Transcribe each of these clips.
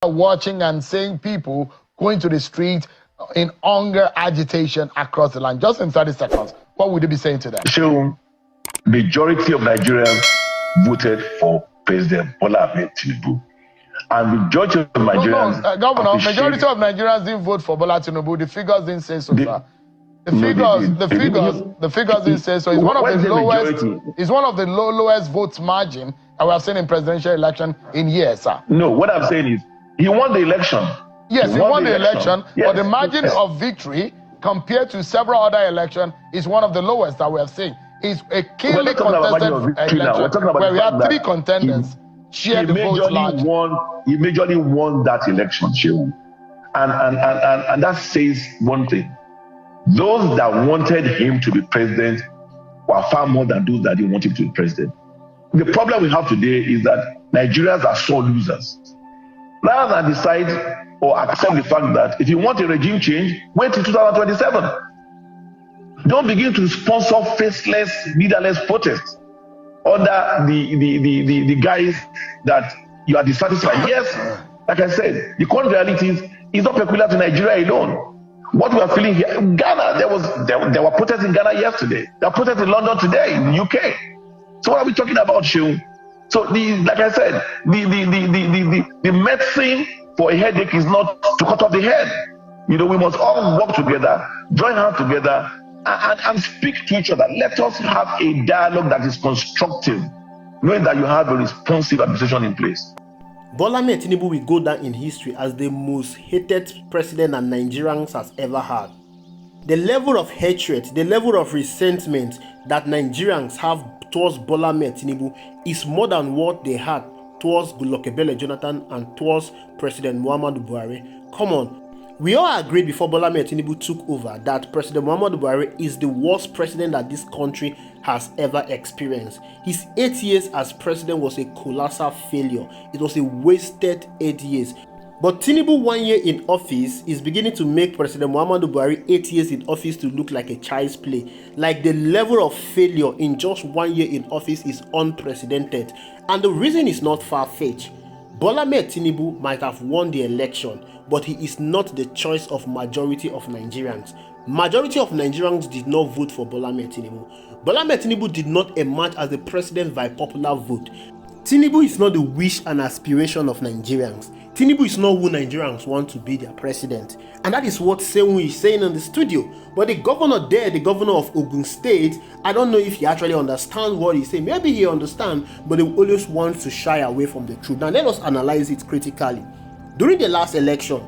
watching and seeing people going to the street in hunger agitation across the land. Just in 30 seconds, what would you be saying to them? So, majority of Nigerians voted for President Bola Ahmed Tinubu. And majority of Nigerians... Governor, majority of Nigerians didn't vote for Bola Tinubu. The figures didn't say so, sir. The figures didn't say so. It's one of the lowest. It's one of the lowest votes margin that we have seen in presidential election in years, sir. No, what I'm saying is he won the election. Yes, he won the election, yes, but the margin of victory compared to several other elections is one of the lowest that we have seen. It's a keenly contested election where we have three contenders share the votes largely. He majorly won that election, Seun. And that says one thing. Those that wanted him to be president were far more than those that didn't want him to be president. The problem we have today is that Nigerians are sore losers. Rather than decide or accept the fact that if you want a regime change, wait till 2027. Don't begin to sponsor faceless, leaderless protests under the guise that you are dissatisfied. Yes, like I said, the current reality is not peculiar to Nigeria alone. What we are feeling here in Ghana, there were protests in Ghana yesterday. There are protests in London today, in the UK. So what are we talking about, Seun? So like I said, the medicine for a headache is not to cut off the head. We must all work together, join hands together, and speak to each other. Let us have a dialogue that is constructive, knowing that you have a responsive administration in place. Bola Ahmed Tinubu will go down in history as the most hated president that Nigerians has ever had. The level of hatred, the level of resentment that Nigerians have towards Bola Ahmed Tinubu is more than what they had towards Goodluck Jonathan and towards President Muhammadu Buhari. Come on. We all agreed before Bola Ahmed Tinubu took over that President Muhammadu Buhari is the worst president that this country has ever experienced. His 8 years as president was a colossal failure. It was a wasted 8 years. But Tinubu 1 year in office is beginning to make President Muhammadu Buhari 8 years in office to look like a child's play. Like the level of failure in just 1 year in office is unprecedented. And the reason is not far-fetched. Bola Ahmed Tinubu might have won the election, but he is not the choice of majority of Nigerians. Majority of Nigerians did not vote for Bola Ahmed Tinubu. Bola Ahmed Tinubu did not emerge as the president by popular vote. Tinubu is not the wish and aspiration of Nigerians. Tinubu is not who Nigerians want to be their president. And that is what Seun is saying in the studio. But the governor there, the governor of Ogun State, I don't know if he actually understands what he's saying. Maybe he understands, but he always wants to shy away from the truth. Now let us analyze it critically. During the last election,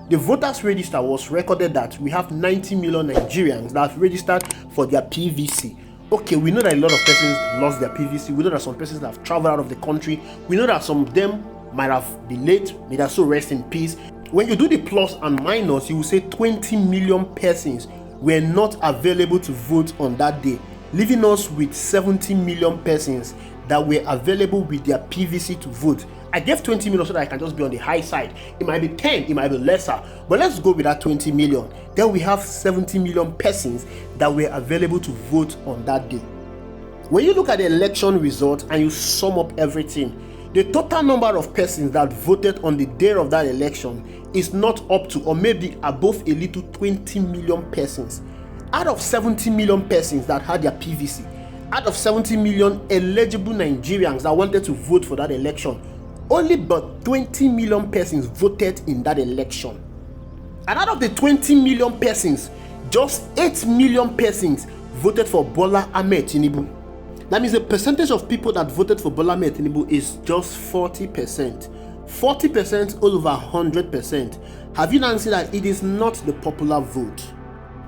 the voters register was recorded that we have 90 million Nigerians that have registered for their PVC. Okay, we know that a lot of persons lost their PVC. We know that some persons have traveled out of the country. We know that some of them might have been late. May they so rest in peace. When you do the plus and minus, you will say 20 million persons were not available to vote on that day, leaving us with 70 million persons that were available with their PVC to vote. I gave 20 million so that I can just be on the high side. It might be 10, it might be lesser, but let's go with that 20 million. Then we have 70 million persons that were available to vote on that day. When you look at the election result and you sum up everything, the total number of persons that voted on the day of that election is not up to, or maybe above a little, 20 million persons. Out of 70 million persons that had their PVC, out of 70 million eligible Nigerians that wanted to vote for that election, only but 20 million persons voted in that election. And out of the 20 million persons, just 8 million persons voted for Bola Ahmed Tinubu. That means the percentage of people that voted for Bola Ahmed Tinubu is just 40%. 40% all over 100%. Have you now seen that it is not the popular vote?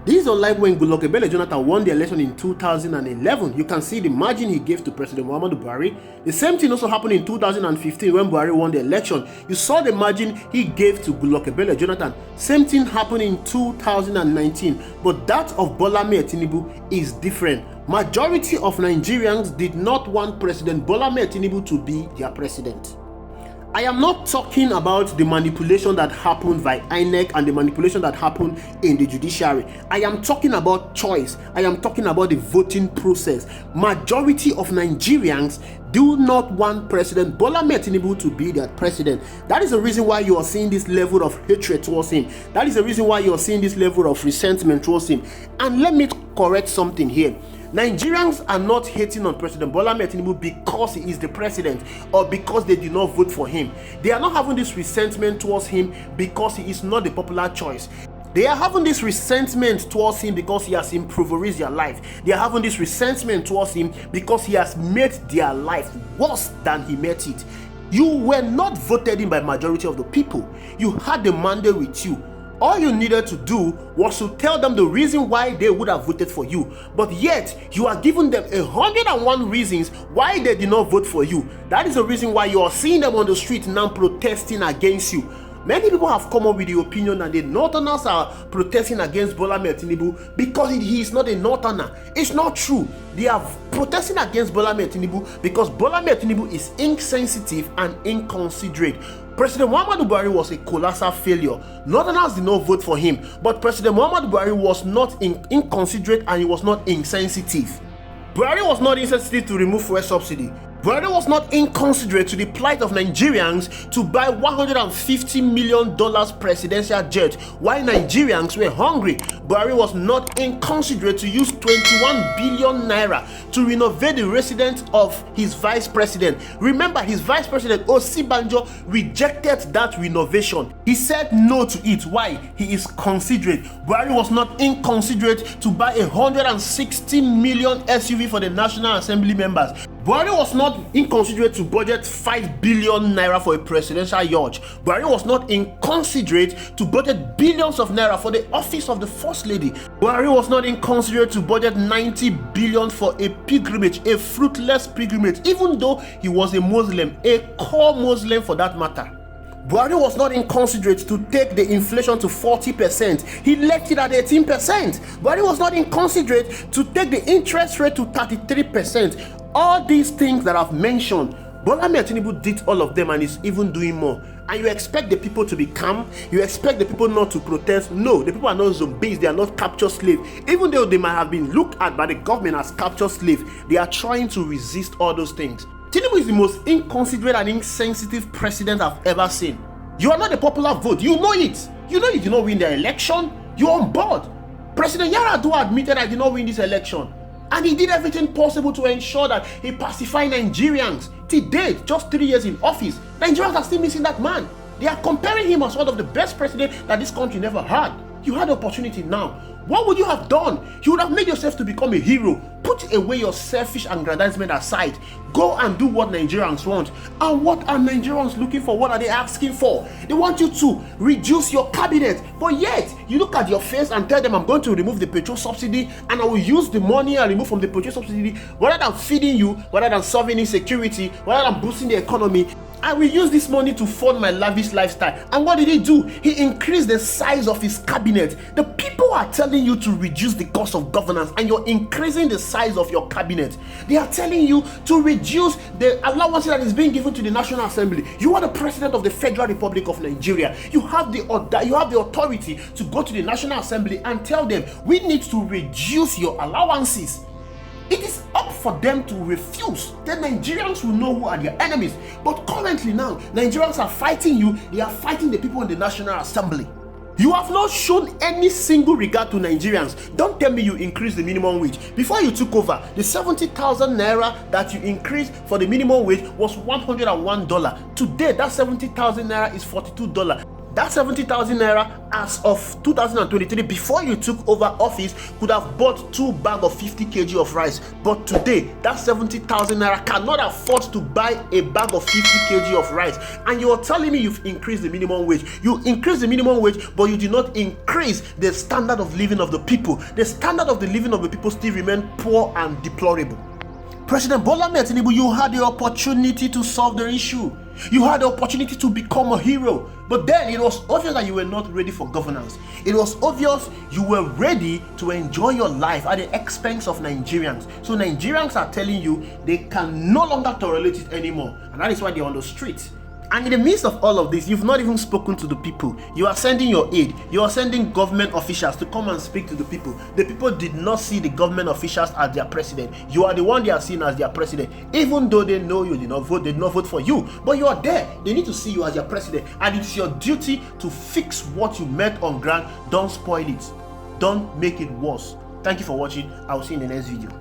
This is unlike when Goodluck Jonathan won the election in 2011. You can see the margin he gave to President Muhammadu Buhari. The same thing also happened in 2015 when Buhari won the election. You saw the margin he gave to Goodluck Jonathan. Same thing happened in 2019. But that of Bola Ahmed Tinubu is different. Majority of Nigerians did not want President Bola Ahmed Tinubu to be their president. I am not talking about the manipulation that happened by INEC and the manipulation that happened in the judiciary. I am talking about choice. I am talking about the voting process. Majority of Nigerians do not want President Bola Ahmed Tinubu to be their president. That is the reason why you are seeing this level of hatred towards him. That is the reason why you are seeing this level of resentment towards him. And let me correct something here. Nigerians are not hating on President Bola Ahmed Tinubu because he is the president or because they did not vote for him. They are not having this resentment towards him because he is not the popular choice. They are having this resentment towards him because he has impoverished their life. They are having this resentment towards him because he has made their life worse than he made it. You were not voted in by majority of the people. You had the mandate with you. All you needed to do was to tell them the reason why they would have voted for you. But yet, you are giving them 101 reasons why they did not vote for you. That is the reason why you are seeing them on the street now protesting against you. Many people have come up with the opinion that the Northerners are protesting against Bola Ahmed Tinubu because he is not a Northerner. It's not true. They are protesting against Bola Ahmed Tinubu because Bola Ahmed Tinubu is insensitive and inconsiderate. President Muhammadu Buhari was a colossal failure. Northerners did not vote for him, but President Muhammadu Buhari was not inconsiderate and he was not insensitive. Buhari was not insensitive to remove fuel subsidy. Buhari was not inconsiderate to the plight of Nigerians to buy $150 million presidential jet while Nigerians were hungry. Buhari was not inconsiderate to use 21 billion naira to renovate the residence of his vice president. Remember, his vice president Osibanjo rejected that renovation. He said no to it. Why? He is considerate. Buhari was not inconsiderate to buy a 160 million SUV for the National Assembly members. Buhari was not inconsiderate to budget 5 billion naira for a presidential yacht. Buhari was not inconsiderate to budget billions of naira for the office of the First Lady. Buhari was not inconsiderate to budget 90 billion for a pilgrimage, a fruitless pilgrimage, even though he was a Muslim, a core Muslim for that matter. Buhari was not inconsiderate to take the inflation to 40%. He left it at 18%. Buhari was not inconsiderate to take the interest rate to 33%. All these things that I've mentioned, Bola Ahmed Tinubu did all of them and is even doing more. And you expect the people to be calm? You expect the people not to protest? No, the people are not zombies. They are not captured slaves. Even though they might have been looked at by the government as captured slaves, they are trying to resist all those things. Tinubu is the most inconsiderate and insensitive president I've ever seen. You are not the popular vote. You know it. You know you did not win the election. You're on board. President Yar'Adua admitted I did not win this election. And he did everything possible to ensure that he pacified Nigerians. To date, just 3 years in office, Nigerians are still missing that man. They are comparing him as one of the best presidents that this country never had. You had the opportunity now. What would you have done? You would have made yourself to become a hero. Put away your selfish aggrandizement aside. Go and do what Nigerians want. And what are Nigerians looking for? What are they asking for? They want you to reduce your cabinet. But yet, you look at your face and tell them, I'm going to remove the petrol subsidy and I will use the money I remove from the petrol subsidy rather than feeding you, rather than solving insecurity, rather than boosting the economy. I will use this money to fund my lavish lifestyle. And what did he do? He increased the size of his cabinet. The people are telling you to reduce the cost of governance and you're increasing the size of your cabinet. They are telling you to reduce the allowance that is being given to the National Assembly. You are the president of the Federal Republic of Nigeria. You have the authority to go to the National Assembly and tell them, we need to reduce your allowances. It is up for them to refuse. Then Nigerians will know who are their enemies. But currently now, Nigerians are fighting you. They are fighting the people in the National Assembly. You have not shown any single regard to Nigerians. Don't tell me you increased the minimum wage. Before you took over, the 70,000 naira that you increased for the minimum wage was $101. Today, that 70,000 naira is $42. That 70,000 naira as of 2023, before you took over office, could have bought 2 bags of 50 kg of rice. But today, that 70,000 naira cannot afford to buy a bag of 50 kg of rice. And you're telling me you've increased the minimum wage. You increased the minimum wage, but you did not increase the standard of living of the people. The standard of the living of the people still remain poor and deplorable. President Bola Ahmed Tinubu, you had the opportunity to solve the issue. You had the opportunity to become a hero. But then it was obvious that you were not ready for governance. It was obvious you were ready to enjoy your life at the expense of Nigerians. So Nigerians are telling you they can no longer tolerate it anymore. And that is why they're on the street. And in the midst of all of this, you've not even spoken to the people. You are sending your aid. You are sending government officials to come and speak to the people. The people did not see the government officials as their president. You are the one they are seeing as their president. Even though they know you did not vote, they did not vote for you. But you are there. They need to see you as their president. And it's your duty to fix what you met on ground. Don't spoil it. Don't make it worse. Thank you for watching. I will see you in the next video.